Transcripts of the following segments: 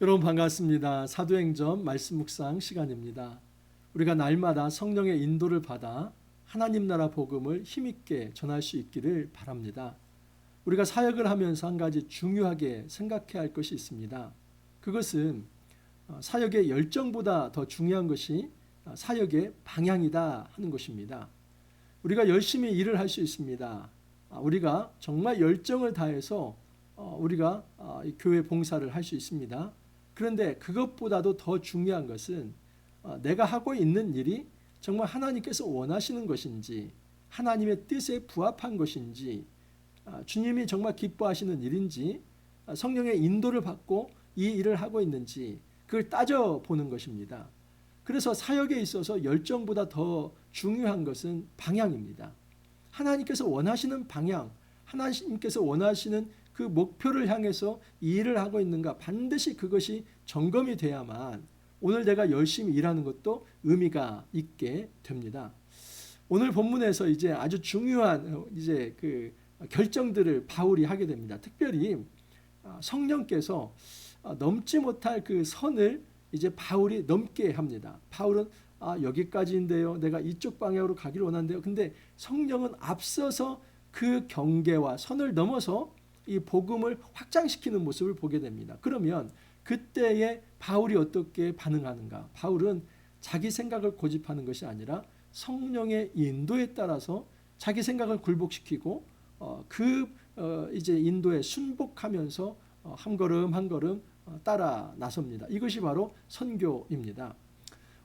여러분 반갑습니다. 사도행전 말씀 묵상 시간입니다. 우리가 날마다 성령의 인도를 받아 하나님 나라 복음을 힘있게 전할 수 있기를 바랍니다. 우리가 사역을 하면서 한 가지 중요하게 생각해야 할 것이 있습니다. 그것은 사역의 열정보다 더 중요한 것이 사역의 방향이다 하는 것입니다. 우리가 열심히 일을 할 수 있습니다. 우리가 정말 열정을 다해서 우리가 교회 봉사를 할 수 있습니다. 그런데 그것보다도 더 중요한 것은 내가 하고 있는 일이 정말 하나님께서 원하시는 것인지, 하나님의 뜻에 부합한 것인지, 주님이 정말 기뻐하시는 일인지, 성령의 인도를 받고 이 일을 하고 있는지 그걸 따져보는 것입니다. 그래서 사역에 있어서 열정보다 더 중요한 것은 방향입니다. 하나님께서 원하시는 방향, 하나님께서 원하시는 그 목표를 향해서 이 일을 하고 있는가, 반드시 그것이 점검이 돼야만 오늘 내가 열심히 일하는 것도 의미가 있게 됩니다. 오늘 본문에서 이제 아주 중요한 이제 그 결정들을 바울이 하게 됩니다. 특별히 성령께서 넘지 못할 그 선을 이제 바울이 넘게 합니다. 바울은 여기까지인데요. 내가 이쪽 방향으로 가기를 원하는데요. 근데 성령은 앞서서 그 경계와 선을 넘어서 이 복음을 확장시키는 모습을 보게 됩니다. 그러면 그때에 바울이 어떻게 반응하는가? 바울은 자기 생각을 고집하는 것이 아니라 성령의 인도에 따라서 자기 생각을 굴복시키고 이제 인도에 순복하면서 한 걸음 한 걸음 따라 나섭니다. 이것이 바로 선교입니다.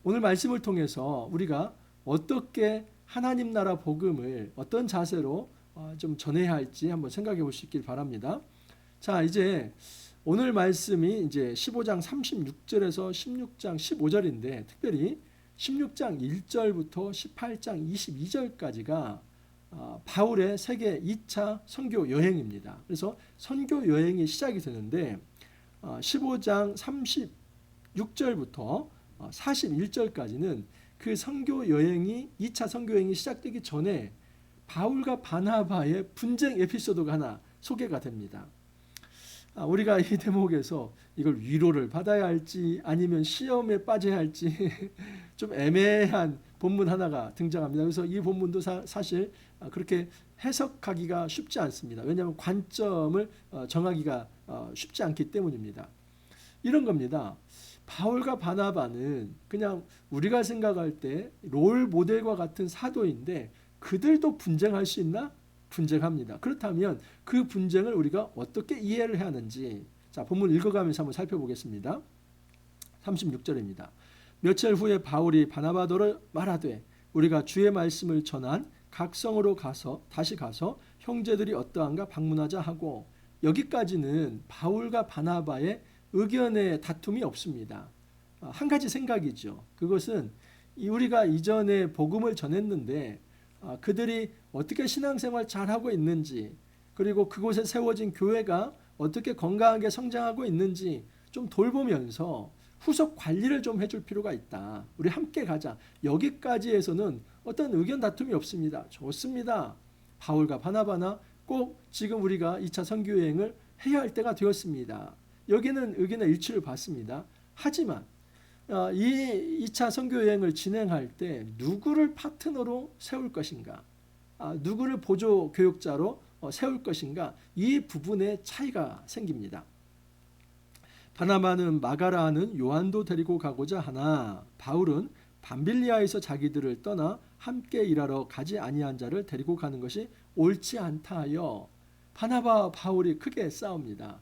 오늘 말씀을 통해서 우리가 어떻게 하나님 나라 복음을 어떤 자세로 좀 전해야 할지 한번 생각해 볼 수 있길 바랍니다. 자, 이제 오늘 말씀이 이제 15장 36절에서 16장 15절인데 특별히 16장 1절부터 18장 22절까지가 바울의 세계 2차 선교 여행입니다. 그래서 선교 여행이 시작이 되는데 15장 36절부터 41절까지는 그 선교 여행이 2차 선교 여행이 시작되기 전에 바울과 바나바의 분쟁 에피소드가 하나 소개가 됩니다. 우리가 이 대목에서 이걸 위로를 받아야 할지 아니면 시험에 빠져야 할지 좀 애매한 본문 하나가 등장합니다. 그래서 이 본문도 사실 그렇게 해석하기가 쉽지 않습니다. 왜냐하면 관점을 정하기가 쉽지 않기 때문입니다. 이런 겁니다. 바울과 바나바는 그냥 우리가 생각할 때 롤 모델과 같은 사도인데 그들도 분쟁할 수 있나? 분쟁합니다. 그렇다면 그 분쟁을 우리가 어떻게 이해를 해야 하는지 자, 본문 읽어가면서 한번 살펴보겠습니다. 36절입니다. 며칠 후에 바울이 바나바더를 말하되 우리가 주의 말씀을 전한 각 성으로 다시 가서 형제들이 어떠한가 방문하자 하고 여기까지는 바울과 바나바의 의견의 다툼이 없습니다. 한 가지 생각이죠. 그것은 우리가 이전에 복음을 전했는데 그들이 어떻게 신앙생활 잘하고 있는지 그리고 그곳에 세워진 교회가 어떻게 건강하게 성장하고 있는지 좀 돌보면서 후속 관리를 좀 해줄 필요가 있다. 우리 함께 가자. 여기까지에서는 어떤 의견 다툼이 없습니다. 좋습니다. 바울과 바나바나 꼭 지금 우리가 2차 선교 여행을 해야 할 때가 되었습니다. 여기는 의견의 일치를 받습니다. 하지만 이 2차 선교 여행을 진행할 때 누구를 파트너로 세울 것인가, 누구를 보조 교육자로 세울 것인가, 이 부분에 차이가 생깁니다. 바나바는 마가라 하는 요한도 데리고 가고자 하나 바울은 밤빌리아에서 자기들을 떠나 함께 일하러 가지 아니한 자를 데리고 가는 것이 옳지 않다 하여 바나바와 바울이 크게 싸웁니다.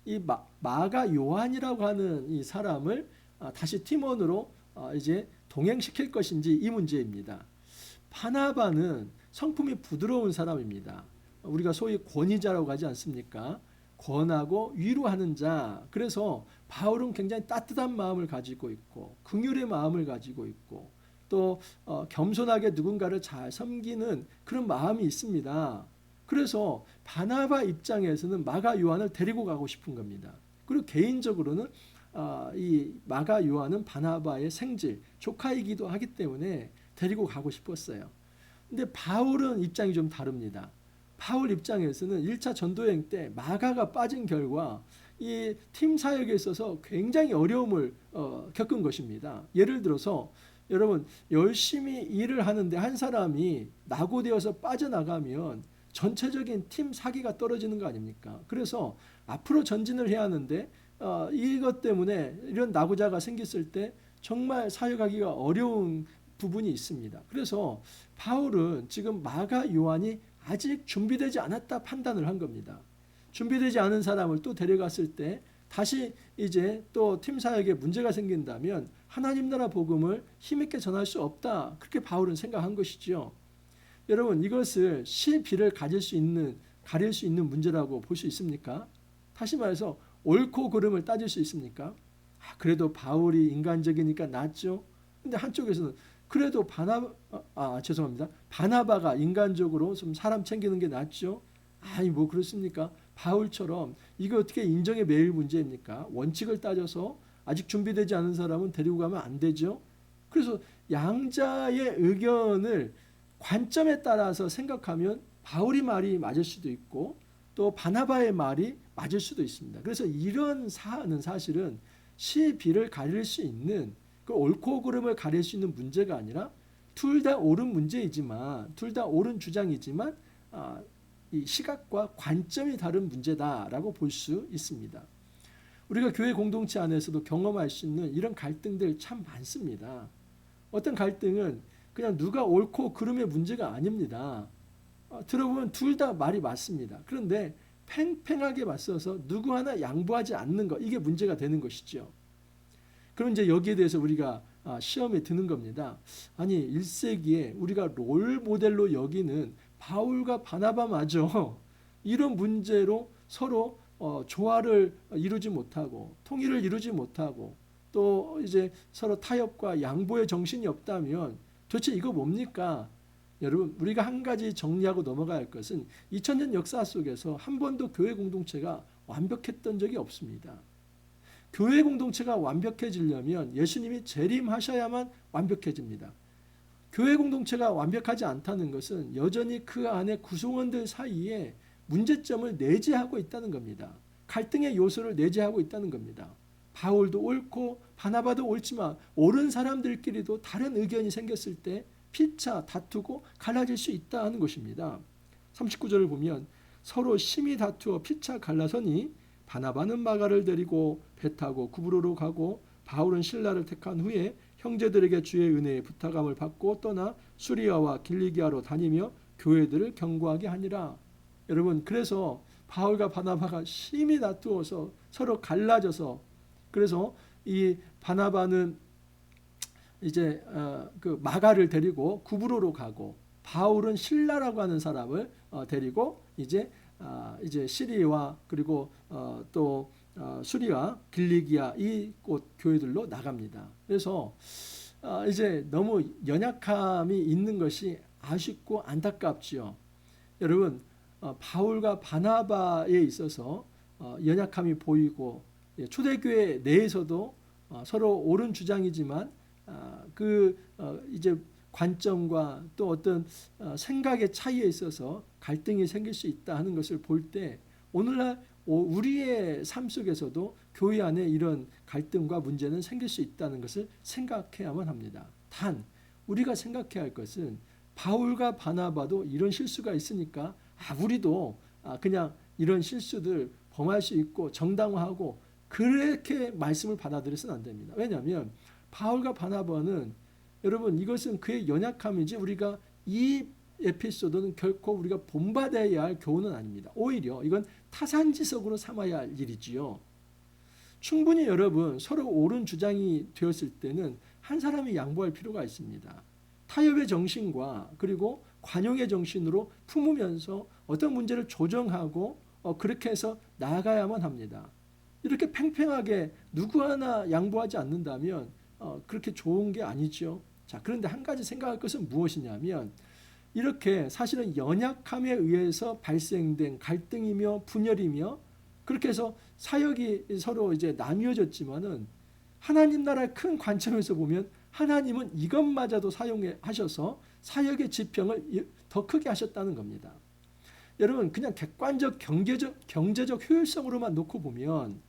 이 마가 요한이라고 하는 이 사람을 다시 팀원으로 이제 동행시킬 것인지 이 문제입니다. 바나바는 성품이 부드러운 사람입니다. 우리가 소위 권위자라고 하지 않습니까? 권하고 위로하는 자. 그래서 바울은 굉장히 따뜻한 마음을 가지고 있고 긍휼의 마음을 가지고 있고 또 겸손하게 누군가를 잘 섬기는 그런 마음이 있습니다. 그래서 바나바 입장에서는 마가 요한을 데리고 가고 싶은 겁니다. 그리고 개인적으로는 이 마가 요한은 바나바의 생질, 조카이기도 하기 때문에 데리고 가고 싶었어요. 근데 바울은 입장이 좀 다릅니다. 바울 입장에서는 1차 전도여행 때 마가가 빠진 결과 이 팀 사역에 있어서 굉장히 어려움을 겪은 것입니다. 예를 들어서 여러분 열심히 일을 하는데 한 사람이 낙오되어서 빠져나가면 전체적인 팀 사기가 떨어지는 거 아닙니까? 그래서 앞으로 전진을 해야 하는데 이것 때문에 이런 낙오자가 생겼을 때 정말 사역하기가 어려운 부분이 있습니다. 그래서 바울은 지금 마가 요한이 아직 준비되지 않았다 판단을 한 겁니다. 준비되지 않은 사람을 또 데려갔을 때 다시 이제 또 팀 사역에 문제가 생긴다면 하나님 나라 복음을 힘있게 전할 수 없다. 그렇게 바울은 생각한 것이죠. 여러분 이것을 실비를 가릴 수 있는 문제라고 볼 수 있습니까? 다시 말해서 옳고 그름을 따질 수 있습니까? 그래도 바울이 인간적이니까 낫죠. 근데 한쪽에서는 그래도 바나바가 인간적으로 좀 사람 챙기는 게 낫죠. 아니 뭐 그렇습니까? 바울처럼 이거 어떻게 인정에 매일 문제입니까? 원칙을 따져서 아직 준비되지 않은 사람은 데리고 가면 안 되죠. 그래서 양자의 의견을 관점에 따라서 생각하면 바울이 말이 맞을 수도 있고 또 바나바의 말이 맞을 수도 있습니다. 그래서 이런 사안은 사실은 시비를 가릴 수 있는 그 옳고 그름을 가릴 수 있는 문제가 아니라 둘 다 옳은 문제이지만 둘 다 옳은 주장이지만 이 시각과 관점이 다른 문제다라고 볼 수 있습니다. 우리가 교회 공동체 안에서도 경험할 수 있는 이런 갈등들 참 많습니다. 어떤 갈등은 그냥 누가 옳고 그름의 문제가 아닙니다. 들어보면 둘 다 말이 맞습니다. 그런데 팽팽하게 맞서서 누구 하나 양보하지 않는 것, 이게 문제가 되는 것이죠. 그럼 이제 여기에 대해서 우리가 시험에 드는 겁니다. 아니 1세기에 우리가 롤 모델로 여기는 바울과 바나바마저 이런 문제로 서로 조화를 이루지 못하고 통일을 이루지 못하고 또 이제 서로 타협과 양보의 정신이 없다면 도대체 이거 뭡니까? 여러분 우리가 한 가지 정리하고 넘어가야 할 것은 2000년 역사 속에서 한 번도 교회 공동체가 완벽했던 적이 없습니다. 교회 공동체가 완벽해지려면 예수님이 재림하셔야만 완벽해집니다. 교회 공동체가 완벽하지 않다는 것은 여전히 그 안에 구성원들 사이에 문제점을 내재하고 있다는 겁니다. 갈등의 요소를 내재하고 있다는 겁니다. 바울도 옳고 바나바도 옳지만 옳은 사람들끼리도 다른 의견이 생겼을 때 피차 다투고 갈라질 수 있다 하는 것입니다. 39절을 보면 서로 심히 다투어 피차 갈라서니 바나바는 마가를 데리고 배 타고 구브로로 가고 바울은 실라를 택한 후에 형제들에게 주의 은혜의 부탁함을 받고 떠나 수리아와 길리기아로 다니며 교회들을 경고하게 하니라. 여러분 그래서 바울과 바나바가 심히 다투어서 서로 갈라져서 그래서 이 바나바는 이제 그 마가를 데리고 구브로로 가고 바울은 실라라고 하는 사람을 데리고 이제 시리와 그리고 또 수리아, 길리기아 이 곳 교회들로 나갑니다. 그래서 이제 너무 연약함이 있는 것이 아쉽고 안타깝지요. 여러분 바울과 바나바에 있어서 연약함이 보이고 초대교회 내에서도 서로 옳은 주장이지만 이제 관점과 또 어떤 생각의 차이에 있어서 갈등이 생길 수 있다 하는 것을 볼 때 오늘날 우리의 삶 속에서도 교회 안에 이런 갈등과 문제는 생길 수 있다는 것을 생각해야만 합니다. 단 우리가 생각해야 할 것은 바울과 바나바도 이런 실수가 있으니까 우리도 그냥 이런 실수들 범할 수 있고 정당화하고 그렇게 말씀을 받아들여서는 안 됩니다. 왜냐하면 바울과 바나바는 여러분 이것은 그의 연약함이지 우리가 이 에피소드는 결코 우리가 본받아야 할 교훈은 아닙니다. 오히려 이건 타산지석으로 삼아야 할 일이지요. 충분히 여러분 서로 옳은 주장이 되었을 때는 한 사람이 양보할 필요가 있습니다. 타협의 정신과 그리고 관용의 정신으로 품으면서 어떤 문제를 조정하고 그렇게 해서 나아가야만 합니다. 이렇게 팽팽하게 누구 하나 양보하지 않는다면 그렇게 좋은 게 아니죠. 자, 그런데 한 가지 생각할 것은 무엇이냐면 이렇게 사실은 연약함에 의해서 발생된 갈등이며 분열이며 그렇게 해서 사역이 서로 이제 나뉘어졌지만은 하나님 나라의 큰 관점에서 보면 하나님은 이것마저도 사용하셔서 사역의 지평을 더 크게 하셨다는 겁니다. 여러분 그냥 객관적 경제적 효율성으로만 놓고 보면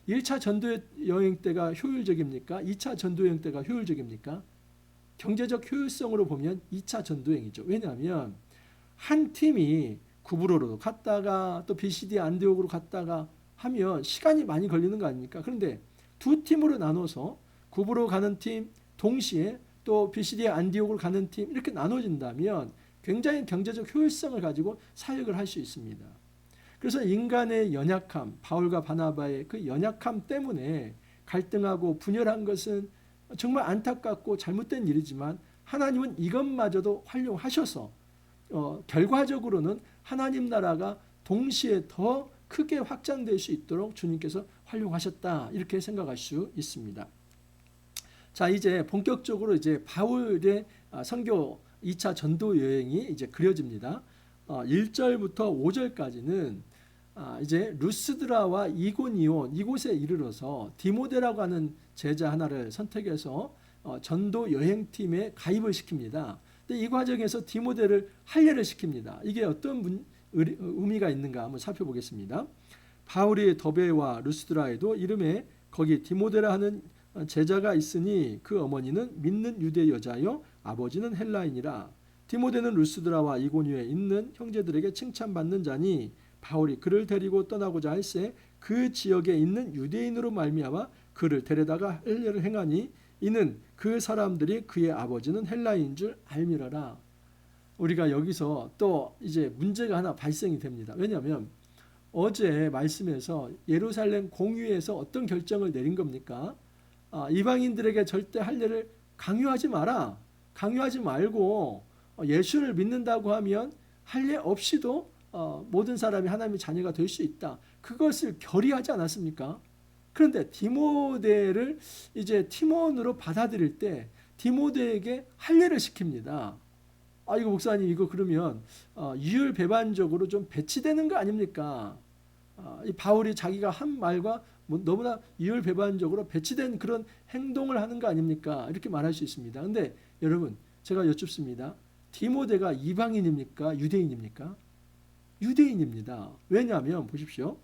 1차 전도 여행 때가 효율적입니까? 2차 전도 여행 때가 효율적입니까? 경제적 효율성으로 보면 2차 전도 여행이죠. 왜냐하면 한 팀이 구브로로 갔다가 또 BCD 안디옥으로 갔다가 하면 시간이 많이 걸리는 거 아닙니까? 그런데 두 팀으로 나눠서 구브로 가는 팀 동시에 또 BCD 안디옥으로 가는 팀 이렇게 나눠진다면 굉장히 경제적 효율성을 가지고 사역을 할 수 있습니다. 그래서 인간의 연약함, 바울과 바나바의 그 연약함 때문에 갈등하고 분열한 것은 정말 안타깝고 잘못된 일이지만 하나님은 이것마저도 활용하셔서 결과적으로는 하나님 나라가 동시에 더 크게 확장될 수 있도록 주님께서 활용하셨다 이렇게 생각할 수 있습니다. 자, 이제 본격적으로 이제 바울의 선교 2차 전도 여행이 이제 그려집니다. 1절부터 5절까지는 이제 루스드라와 이고니온 이곳에 이르러서 디모데라고 하는 제자 하나를 선택해서 전도 여행팀에 가입을 시킵니다. 근데 이 과정에서 디모데를 할례를 시킵니다. 이게 어떤 의미가 있는가 한번 살펴보겠습니다. 바울이 더베와 루스드라에도 이름에 거기 디모데라 하는 제자가 있으니 그 어머니는 믿는 유대 여자요 아버지는 헬라인이라. 디모데는 루스드라와 이고니오에 있는 형제들에게 칭찬받는 자니 바울이 그를 데리고 떠나고자 할새 그 지역에 있는 유대인으로 말미암아 그를 데려다가 할례를 행하니 이는 그 사람들이 그의 아버지는 헬라인인 줄 알미러라. 우리가 여기서 또 이제 문제가 하나 발생이 됩니다. 왜냐하면 어제 말씀에서 예루살렘 공유에서 어떤 결정을 내린 겁니까? 이방인들에게 절대 할례를 강요하지 마라. 강요하지 말고 예수를 믿는다고 하면 할례 없이도 모든 사람이 하나님의 자녀가 될 수 있다. 그것을 결의하지 않았습니까? 그런데 디모데를 이제 팀원으로 받아들일 때 디모데에게 할례를 시킵니다. 이거 목사님 이거 그러면 유율배반적으로 좀 배치되는 거 아닙니까? 이 바울이 자기가 한 말과 너무나 유율배반적으로 배치된 그런 행동을 하는 거 아닙니까? 이렇게 말할 수 있습니다. 그런데 여러분 제가 여쭙습니다. 디모데가 이방인입니까? 유대인입니까? 유대인입니다. 왜냐하면 보십시오.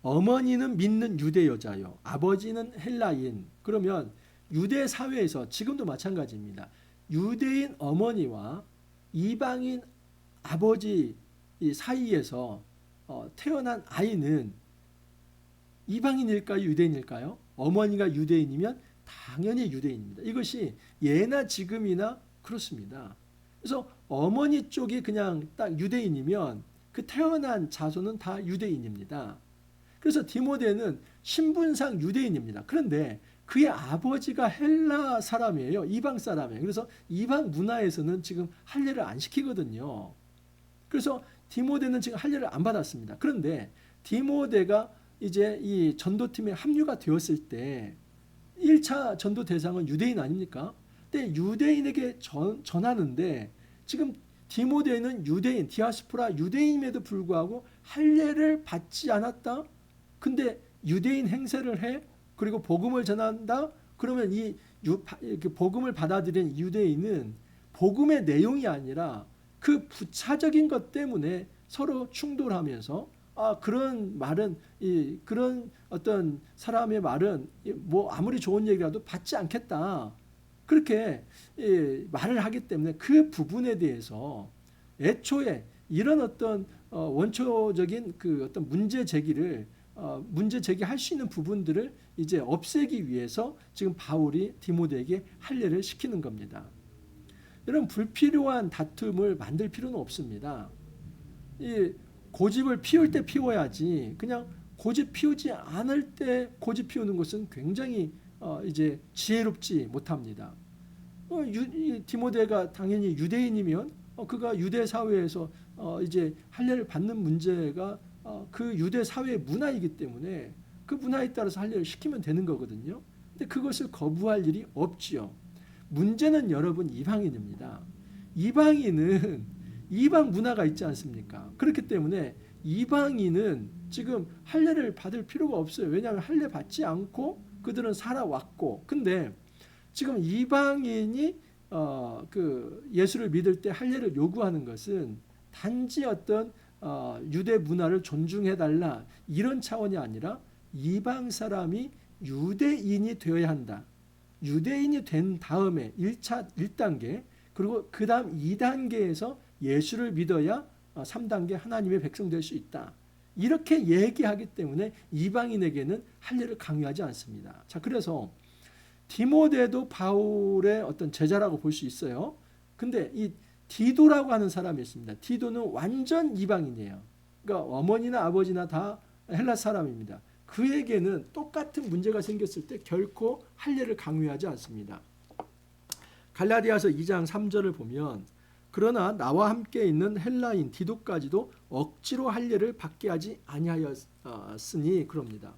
어머니는 믿는 유대 여자요. 아버지는 헬라인. 그러면 유대 사회에서 지금도 마찬가지입니다. 유대인 어머니와 이방인 아버지 사이에서 태어난 아이는 이방인일까요? 유대인일까요? 어머니가 유대인이면 당연히 유대인입니다. 이것이 예나 지금이나 그렇습니다. 그래서 어머니 쪽이 그냥 딱 유대인이면 그 태어난 자손은 다 유대인입니다. 그래서 디모데는 신분상 유대인입니다. 그런데 그의 아버지가 헬라 사람이에요. 이방 사람이에요. 그래서 이방 문화에서는 지금 할례를 안 시키거든요. 그래서 디모데는 지금 할례를 안 받았습니다. 그런데 디모데가 이제 이 전도팀에 합류가 되었을 때 1차 전도 대상은 유대인 아닙니까? 근데 유대인에게 전하는데 지금 디모데는 유대인, 디아스포라 유대인임에도 불구하고 할례를 받지 않았다? 근데 유대인 행세를 해? 그리고 복음을 전한다? 그러면 이 복음을 받아들인 유대인은 복음의 내용이 아니라 그 부차적인 것 때문에 서로 충돌하면서 그런 말은 그런 어떤 사람의 말은 뭐 아무리 좋은 얘기라도 받지 않겠다. 그렇게 말을 하기 때문에 그 부분에 대해서 애초에 이런 어떤 원초적인 그 어떤 문제 제기할 수 있는 부분들을 이제 없애기 위해서 지금 바울이 디모데에게 할례를 시키는 겁니다. 이런 불필요한 다툼을 만들 필요는 없습니다. 이 고집을 피울 때 피워야지 그냥 고집 피우지 않을 때 고집 피우는 것은 굉장히 이제 지혜롭지 못합니다. 디모데가 당연히 유대인이면 그가 유대 사회에서 이제 할례를 받는 문제가 그 유대 사회의 문화이기 때문에 그 문화에 따라서 할례를 시키면 되는 거거든요. 근데 그것을 거부할 일이 없지요. 문제는 여러분 이방인입니다. 이방인은 이방 문화가 있지 않습니까? 그렇기 때문에 이방인은 지금 할례를 받을 필요가 없어요. 왜냐하면 할례 받지 않고 그들은 살아왔고, 근데 지금 이방인이 그 예수를 믿을 때 할례를 요구하는 것은 단지 어떤 유대 문화를 존중해달라 이런 차원이 아니라 이방 사람이 유대인이 되어야 한다. 유대인이 된 다음에 1단계 그리고 그 다음 2단계에서 예수를 믿어야 3단계 하나님의 백성 될 수 있다. 이렇게 얘기하기 때문에 이방인에게는 할례를 강요하지 않습니다. 자, 그래서 디모데도 바울의 어떤 제자라고 볼 수 있어요. 근데 이 디도라고 하는 사람이 있습니다. 디도는 완전 이방인이에요. 그러니까 어머니나 아버지나 다 헬라 사람입니다. 그에게는 똑같은 문제가 생겼을 때 결코 할례를 강요하지 않습니다. 갈라디아서 2장 3절을 보면 그러나 나와 함께 있는 헬라인 디도까지도 억지로 할례를 받게 하지 아니하였으니 그럽니다.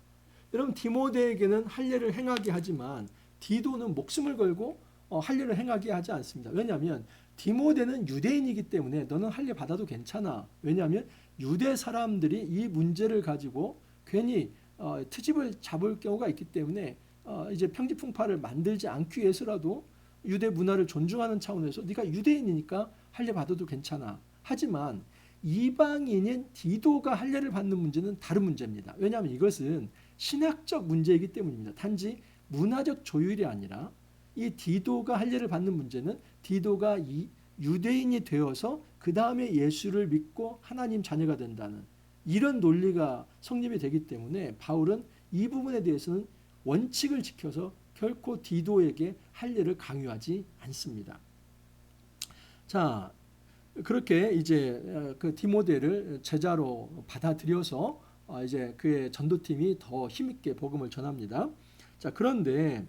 여러분 디모데에게는 할례를 행하게 하지만 디도는 목숨을 걸고 할례를 행하게 하지 않습니다. 왜냐하면 디모데는 유대인이기 때문에 너는 할례 받아도 괜찮아. 왜냐하면 유대 사람들이 이 문제를 가지고 괜히 트집을 잡을 경우가 있기 때문에 이제 평지풍파를 만들지 않기 위해서라도 유대 문화를 존중하는 차원에서 네가 유대인이니까 할례 받아도 괜찮아. 하지만 이방인인 디도가 할례를 받는 문제는 다른 문제입니다. 왜냐하면 이것은 신학적 문제이기 때문입니다. 단지 문화적 조율이 아니라 이 디도가 할례를 받는 문제는 디도가 유대인이 되어서 그 다음에 예수를 믿고 하나님 자녀가 된다는 이런 논리가 성립이 되기 때문에 바울은 이 부분에 대해서는 원칙을 지켜서 결코 디도에게 할례를 강요하지 않습니다. 자, 그렇게 이제 그 디모데를 제자로 받아들여서 이제 그의 전도팀이 더 힘있게 복음을 전합니다. 자, 그런데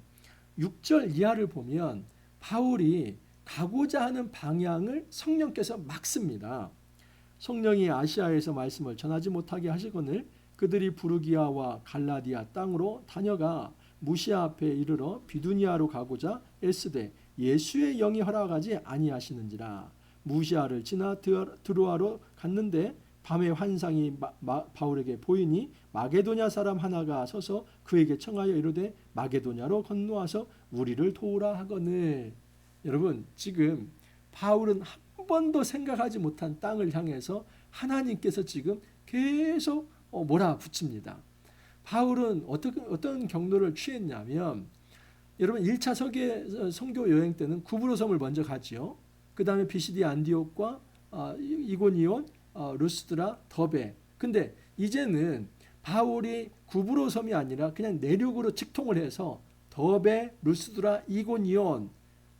6절 이하를 보면 바울이 가고자 하는 방향을 성령께서 막습니다. 성령이 아시아에서 말씀을 전하지 못하게 하시거늘 그들이 부르기아와 갈라디아 땅으로 다녀가 무시아 앞에 이르러 비두니아로 가고자 애쓰되 예수의 영이 허락하지 아니하시는지라. 무시아를 지나 드로아로 갔는데 밤에 환상이 바울에게 보이니 마게도냐 사람 하나가 서서 그에게 청하여 이르되 마게도냐로 건너와서 우리를 도우라 하거늘. 여러분 지금 바울은 한 번도 생각하지 못한 땅을 향해서 하나님께서 지금 계속 몰아붙입니다. 바울은 어떤 경로를 취했냐면 여러분 1차 세계 선교 여행 때는 구브로 섬을 먼저 가지요. 그 다음에 비시디 안디옥과 이고니온, 루스드라, 더베. 근데 이제는 바울이 구브로 섬이 아니라 그냥 내륙으로 직통을 해서 더베, 루스드라, 이고니온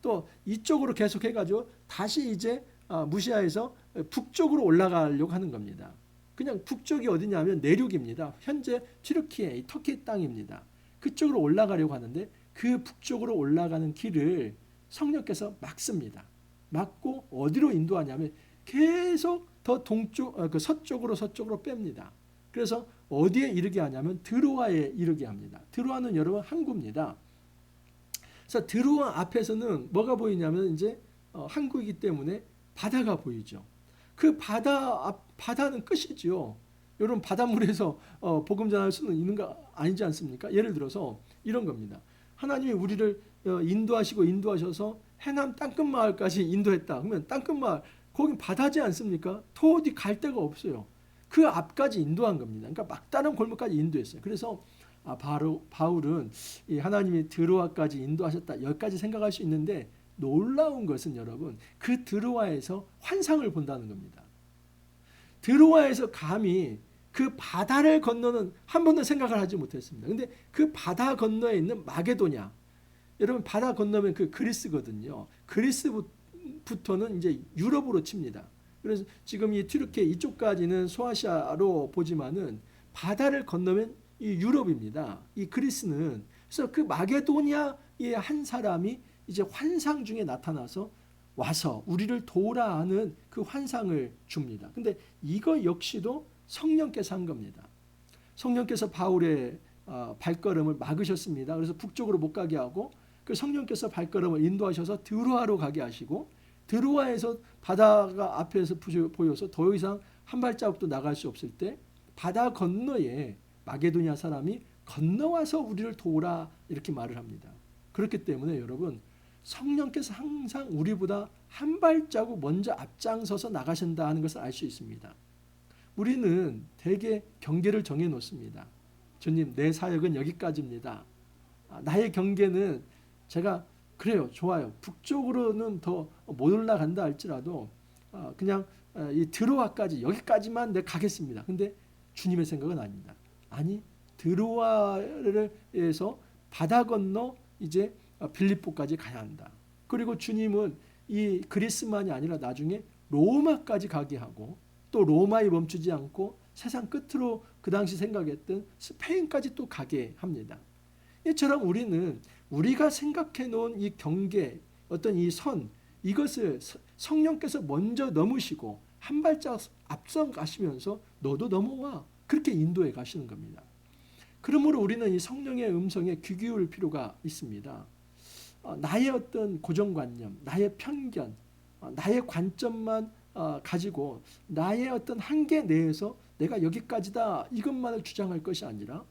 또 이쪽으로 계속 해가지고 다시 이제 무시아에서 북쪽으로 올라가려고 하는 겁니다. 그냥 북쪽이 어디냐면 내륙입니다. 현재 튀르키예, 터키 땅입니다. 그쪽으로 올라가려고 하는데 그 북쪽으로 올라가는 길을 성령께서 막습니다. 막고 어디로 인도하냐면 계속 더 서쪽으로 뺍니다. 그래서 어디에 이르게 하냐면 드로아에 이르게 합니다. 드로아는 여러분 항구입니다. 그래서 드로아 앞에서는 뭐가 보이냐면 이제 항구이기 때문에 바다가 보이죠. 그 바다는 끝이죠. 여러분 바닷물에서 복음 전할 수는 있는 거 아니지 않습니까? 예를 들어서 이런 겁니다. 하나님이 우리를 인도하셔서 해남 땅끝마을까지 인도했다. 그러면 땅끝마을 거긴 바다지 않습니까? 어디 갈 데가 없어요. 그 앞까지 인도한 겁니다. 그러니까 막다른 골목까지 인도했어요. 그래서 바울은 이 하나님이 드로아까지 인도하셨다. 여기까지 생각할 수 있는데 놀라운 것은 여러분 그 드로아에서 환상을 본다는 겁니다. 드로아에서 감히 그 바다를 건너는 한 번도 생각을 하지 못했습니다. 근데 그 바다 건너에 있는 마게도냐, 여러분 바다 건너면 그 그리스거든요. 그리스부터는 이제 유럽으로 칩니다. 그래서 지금 이 튀르키예 이쪽까지는 소아시아로 보지만은 바다를 건너면 이 유럽입니다. 이 그리스는. 그래서 그 마게도냐의 한 사람이 이제 환상 중에 나타나서 와서 우리를 도우라 하는 그 환상을 줍니다. 근데 이거 역시도 성령께서 한 겁니다. 성령께서 바울의 발걸음을 막으셨습니다. 그래서 북쪽으로 못 가게 하고 그 성령께서 발걸음을 인도하셔서 드로아로 가게 하시고 드로아에서 바다가 앞에서 보여서 더 이상 한 발자국도 나갈 수 없을 때 바다 건너에 마게도냐 사람이 건너와서 우리를 도우라 이렇게 말을 합니다. 그렇기 때문에 여러분 성령께서 항상 우리보다 한 발자국 먼저 앞장서서 나가신다 하는 것을 알 수 있습니다. 우리는 대개 경계를 정해 놓습니다. 주님, 내 사역은 여기까지입니다. 나의 경계는 제가 그래요, 좋아요. 북쪽으로는 더 못 올라간다 할지라도 그냥 이 드로아까지 여기까지만 내가 가겠습니다. 근데 주님의 생각은 아닙니다. 아니, 드로아에서 바다 건너 이제 빌립보까지 가야 한다. 그리고 주님은 이 그리스만이 아니라 나중에 로마까지 가게 하고 또 로마에 멈추지 않고 세상 끝으로 그 당시 생각했던 스페인까지 또 가게 합니다. 이처럼 우리는 우리가 생각해 놓은 이 경계, 어떤 이 선, 이것을 성령께서 먼저 넘으시고 한 발짝 앞서 가시면서 너도 넘어와, 그렇게 인도해 가시는 겁니다. 그러므로 우리는 이 성령의 음성에 귀 기울일 필요가 있습니다. 나의 어떤 고정관념, 나의 편견, 나의 관점만 가지고 나의 어떤 한계 내에서 내가 여기까지다 이것만을 주장할 것이 아니라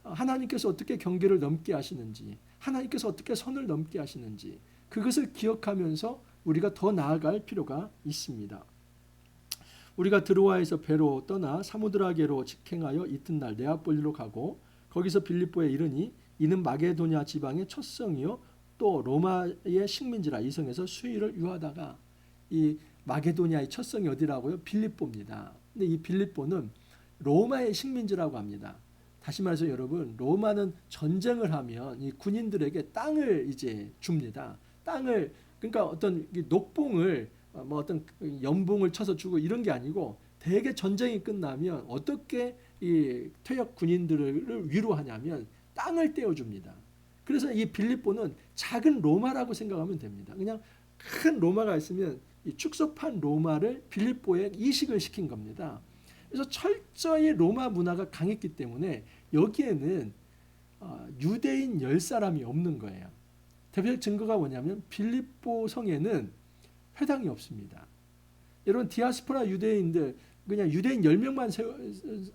하나님께서 어떻게 경계를 넘게 하시는지, 하나님께서 어떻게 선을 넘게 하시는지 그것을 기억하면서 우리가 더 나아갈 필요가 있습니다. 우리가 드로아에서 배로 떠나 사무드라게로 직행하여 이튿날 네아폴리로 가고 거기서 빌립보에 이르니 이는 마게도냐 지방의 첫 성이요 또 로마의 식민지라. 이 성에서 수일을 유하다가, 이 마게도냐의 첫 성이 어디라고요? 빌립보입니다. 근데 이 빌립보는 로마의 식민지라고 합니다. 다시 말해서 여러분, 로마는 전쟁을 하면 이 군인들에게 땅을 이제 줍니다. 땅을, 그러니까 어떤 녹봉을 뭐 어떤 연봉을 쳐서 주고 이런 게 아니고, 대개 전쟁이 끝나면 어떻게 이 퇴역 군인들을 위로하냐면 땅을 떼어줍니다. 그래서 이 빌립보는 작은 로마라고 생각하면 됩니다. 그냥 큰 로마가 있으면 이 축소판 로마를 빌립보에 이식을 시킨 겁니다. 그래서 철저히 로마 문화가 강했기 때문에 여기에는 유대인 10사람이 없는 거예요. 대표적 증거가 뭐냐면 빌립보 성에는 회당이 없습니다. 여러분, 디아스포라 유대인들 그냥 유대인 10명만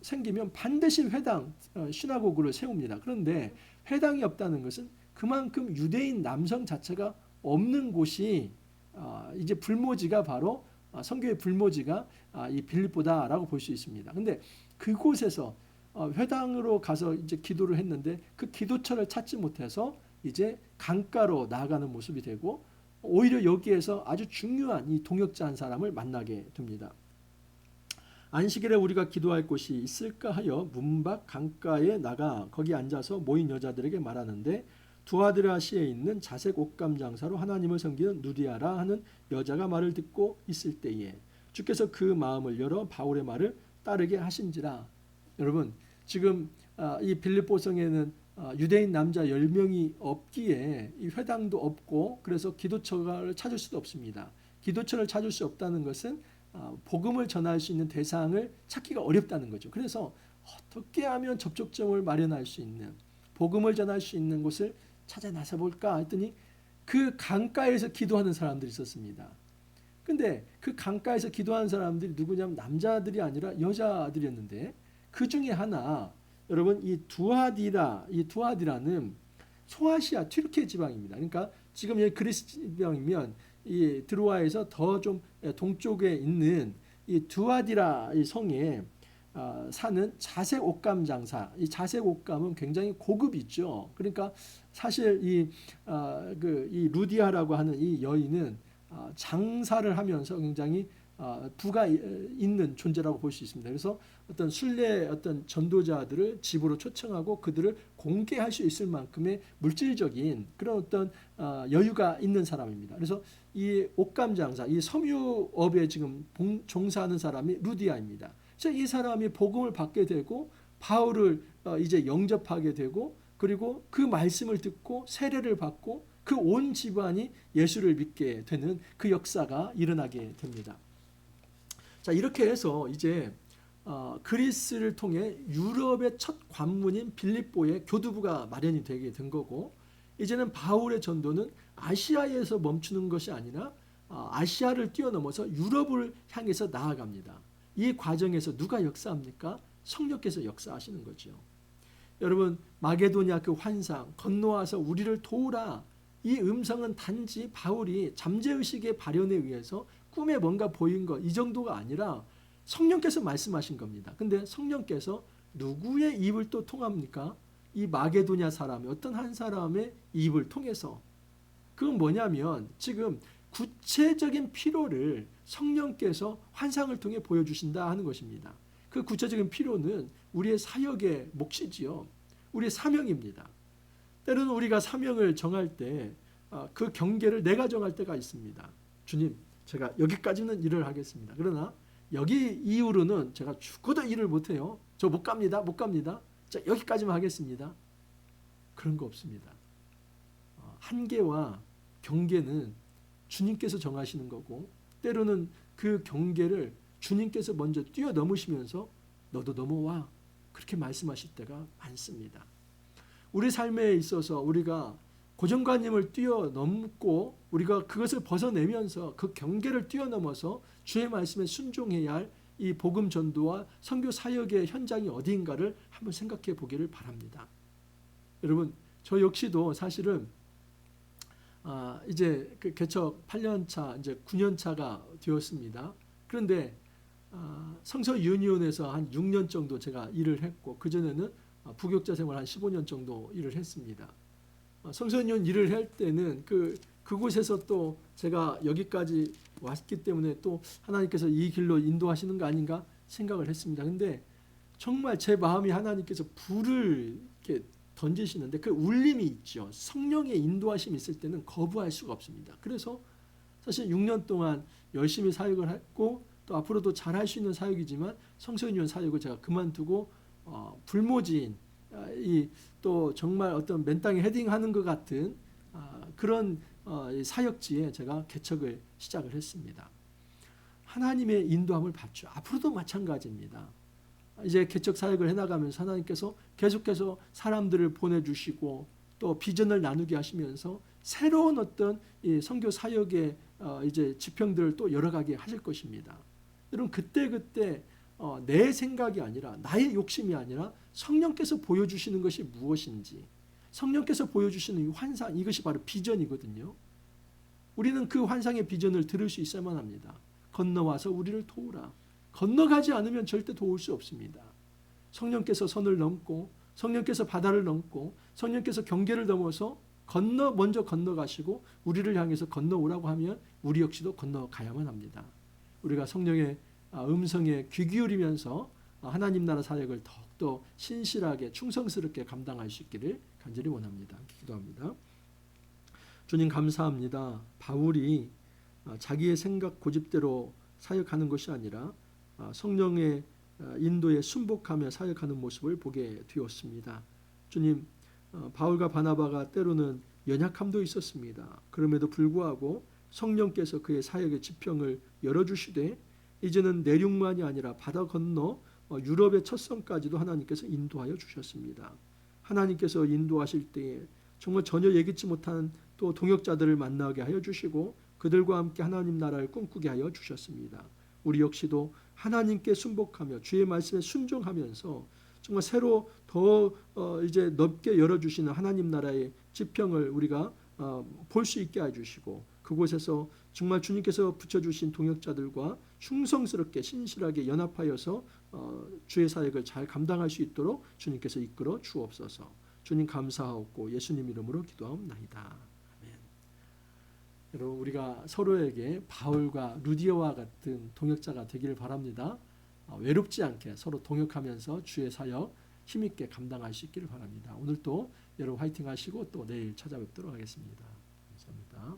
생기면 반드시 회당, 시나고그를 세웁니다. 그런데 회당이 없다는 것은 그만큼 유대인 남성 자체가 없는 곳이 이제 불모지가 바로 선교의 불모지가 이 빌립보다라고 볼 수 있습니다. 근데 그곳에서 회당으로 가서 이제 기도를 했는데 그 기도처를 찾지 못해서 이제 강가로 나아가는 모습이 되고, 오히려 여기에서 아주 중요한 이 동역자 한 사람을 만나게 됩니다. 안식일에 우리가 기도할 곳이 있을까 하여 문 밖 강가에 나가 거기 앉아서 모인 여자들에게 말하는데, 두아드라시에 있는 자색 옷감 장사로 하나님을 섬기는 누디아라 하는 여자가 말을 듣고 있을 때에 주께서 그 마음을 열어 바울의 말을 따르게 하신지라. 여러분, 지금 이 빌립보 성에는 유대인 남자 10명이 없기에 이 회당도 없고, 그래서 기도처를 찾을 수도 없습니다. 기도처를 찾을 수 없다는 것은 복음을 전할 수 있는 대상을 찾기가 어렵다는 거죠. 그래서 어떻게 하면 접촉점을 마련할 수 있는, 복음을 전할 수 있는 곳을 찾아 나서 볼까 했더니 그 강가에서 기도하는 사람들이 있었습니다. 근데 그 강가에서 기도하는 사람들이 누구냐면 남자들이 아니라 여자들이었는데, 그 중에 하나, 여러분, 이 두아디라는 소아시아 튀르키예 지방입니다. 그러니까 지금 여기 그리스 지방이면 이 드로아에서 더 좀 동쪽에 있는 이 두아디라 이 성에 사는 자색 옷감 장사. 이 자색 옷감은 굉장히 고급이죠. 그러니까 사실 이 루디아라고 하는 이 여인은 장사를 하면서 굉장히 부가 있는 존재라고 볼 수 있습니다. 그래서 어떤 순례 어떤 전도자들을 집으로 초청하고 그들을 공개할 수 있을 만큼의 물질적인 그런 어떤 여유가 있는 사람입니다. 그래서 이 옷감 장사, 이 섬유업에 지금 종사하는 사람이 루디아입니다. 그래서 이 사람이 복음을 받게 되고 바울을 이제 영접하게 되고, 그리고 그 말씀을 듣고 세례를 받고 그 온 집안이 예수를 믿게 되는 그 역사가 일어나게 됩니다. 자, 이렇게 해서 이제 그리스를 통해 유럽의 첫 관문인 빌립보에 교두부가 마련이 되게 된 거고, 이제는 바울의 전도는 아시아에서 멈추는 것이 아니라 아시아를 뛰어넘어서 유럽을 향해서 나아갑니다. 이 과정에서 누가 역사합니까? 성령께서 역사하시는 거죠. 여러분, 마게도냐 그 환상, 건너와서 우리를 도우라, 이 음성은 단지 바울이 잠재의식의 발현에 의해서 꿈에 뭔가 보인 것, 이 정도가 아니라 성령께서 말씀하신 겁니다. 근데 성령께서 누구의 입을 또 통합니까? 이 마게도냐 사람의 어떤 한 사람의 입을 통해서. 그건 뭐냐면 지금 구체적인 필요를 성령께서 환상을 통해 보여주신다 하는 것입니다. 그 구체적인 필요는 우리의 사역의 몫이지요. 우리의 사명입니다. 때로는 우리가 사명을 정할 때 그 경계를 내가 정할 때가 있습니다. 주님, 제가 여기까지는 일을 하겠습니다. 그러나 여기 이후로는 제가 죽어도 일을 못해요. 저 못 갑니다. 못 갑니다. 자, 여기까지만 하겠습니다. 그런 거 없습니다. 한계와 경계는 주님께서 정하시는 거고 때로는 그 경계를 주님께서 먼저 뛰어넘으시면서 너도 넘어와 그렇게 말씀하실 때가 많습니다. 우리 삶에 있어서 우리가 고정관념을 뛰어넘고 우리가 그것을 벗어내면서 그 경계를 뛰어넘어서 주의 말씀에 순종해야 할 이 복음 전도와 선교 사역의 현장이 어디인가를 한번 생각해 보기를 바랍니다. 여러분, 저 역시도 사실은 이제 그 개척 8년차, 이제 9년차가 되었습니다. 그런데 성서 유니온에서 한 6년 정도 제가 일을 했고 그전에는 부교육자 생활 한 15년 정도 일을 했습니다. 성서 유니온 일을 할 때는 그곳에서 또 제가 여기까지 왔기 때문에 또 하나님께서 이 길로 인도하시는 거 아닌가 생각을 했습니다. 근데 정말 제 마음이 하나님께서 불을 이렇게 던지시는데 그 울림이 있죠. 성령의 인도하심이 있을 때는 거부할 수가 없습니다. 그래서 사실 6년 동안 열심히 사역을 했고 또 앞으로도 잘할 수 있는 사역이지만 성서유니온 사역을 제가 그만두고 불모지인 또 정말 어떤 맨 땅에 헤딩하는 것 같은 그런 사역지에 제가 개척을 시작을 했습니다. 하나님의 인도함을 받죠. 앞으로도 마찬가지입니다. 이제 개척 사역을 해나가면서 하나님께서 계속해서 사람들을 보내주시고 또 비전을 나누게 하시면서 새로운 어떤 이 선교 사역의 이제 지평들을 또 열어가게 하실 것입니다. 여러분 그때 내 생각이 아니라 나의 욕심이 아니라 성령께서 보여주시는 것이 무엇인지 성령께서 보여주시는 이 환상 이것이 바로 비전이거든요. 우리는 그 환상의 비전을 들을 수 있어야만 합니다. 건너와서 우리를 도우라. 건너가지 않으면 절대 도울 수 없습니다. 성령께서 선을 넘고 성령께서 바다를 넘고 성령께서 경계를 넘어서 먼저 건너가시고 우리를 향해서 건너오라고 하면 우리 역시도 건너가야만 합니다. 우리가 성령의 음성에 귀 기울이면서 하나님 나라 사역을 더욱더 신실하게 충성스럽게 감당할 수 있기를 간절히 원합니다. 기도합니다. 주님 감사합니다. 바울이 자기의 생각 고집대로 사역하는 것이 아니라 성령의 인도에 순복하며 사역하는 모습을 보게 되었습니다. 주님, 바울과 바나바가 때로는 연약함도 있었습니다. 그럼에도 불구하고 성령께서 그의 사역의 지평을 열어주시되 이제는 내륙만이 아니라 바다 건너 유럽의 첫성까지도 하나님께서 인도하여 주셨습니다. 하나님께서 인도하실 때에 정말 전혀 예기치 못한 또 동역자들을 만나게 하여 주시고 그들과 함께 하나님 나라를 꿈꾸게 하여 주셨습니다. 우리 역시도 하나님께 순복하며 주의 말씀에 순종하면서 정말 새로 더 이제 넓게 열어주시는 하나님 나라의 지평을 우리가 볼 수 있게 해주시고 그곳에서 정말 주님께서 붙여주신 동역자들과 충성스럽게 신실하게 연합하여서 주의 사역을 잘 감당할 수 있도록 주님께서 이끌어 주옵소서. 주님 감사하옵고 예수님 이름으로 기도하옵나이다. 아멘. 여러분 우리가 서로에게 바울과 루디오와 같은 동역자가 되기를 바랍니다. 외롭지 않게 서로 동역하면서 주의 사역 힘있게 감당할 수 있기를 바랍니다. 오늘도 여러분 화이팅 하시고 또 내일 찾아뵙도록 하겠습니다. 감사합니다.